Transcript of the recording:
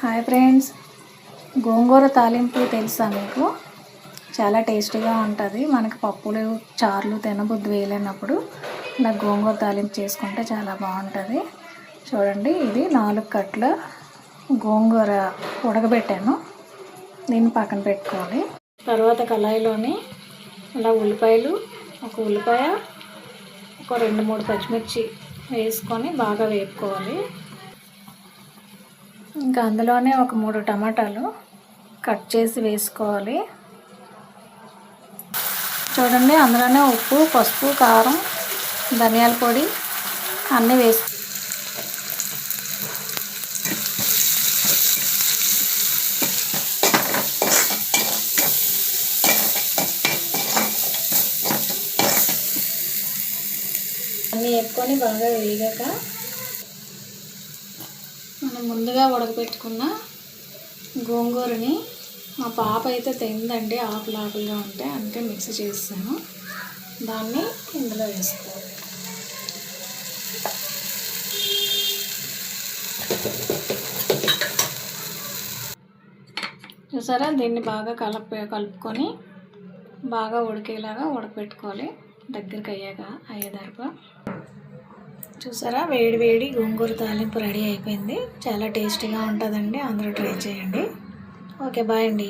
Hi friends, గోంగూర తాలింపు తెలుసా మీకు? చాలా టేస్టీగా ఉంటుంది. మనకి పప్పులు చారులు తినబుద్ధి వేయలేనప్పుడు ఇలా గోంగూర తాలింపు చేసుకుంటే చాలా బాగుంటుంది. చూడండి, ఇది 4 కట్ల గోంగూర ఉడకబెట్టాను. దీన్ని పక్కన పెట్టుకోవాలి. తర్వాత కళాయిలోని ఇలా ఉల్లిపాయలు, ఒక ఉల్లిపాయ, ఒక 2-3 పచ్చిమిర్చి వేసుకొని బాగా వేపుకోవాలి. ఇంకా అందులోనే ఒక 3 టమాటాలు కట్ చేసి వేసుకోవాలి. చూడండి, అందులోనే ఉప్పు, పసుపు, కారం, ధనియాల పొడి అన్నీ అన్నీ వేసుకొని బాగా వేగాక మనం ముందుగా ఉడకబెట్టుకున్న గోంగూరని, మా పాప అయితే తిందండి ఆకులుగా ఉంటే, అంటే మిక్స్ చేస్తాను. దాన్ని ఇందులో వేసుకోవాలి. చూసారా, దీన్ని బాగా కలుపుకొని బాగా ఉడికేలాగా ఉడకబెట్టుకోవాలి. దగ్గరికి అయ్యేదాకా. చూసారా, వేడి గోంగూర తాలింపు రెడీ అయిపోయింది. చాలా టేస్టీగా ఉంటుందండి. అందరూ ట్రై చేయండి. ఓకే, బాయ్ అండి.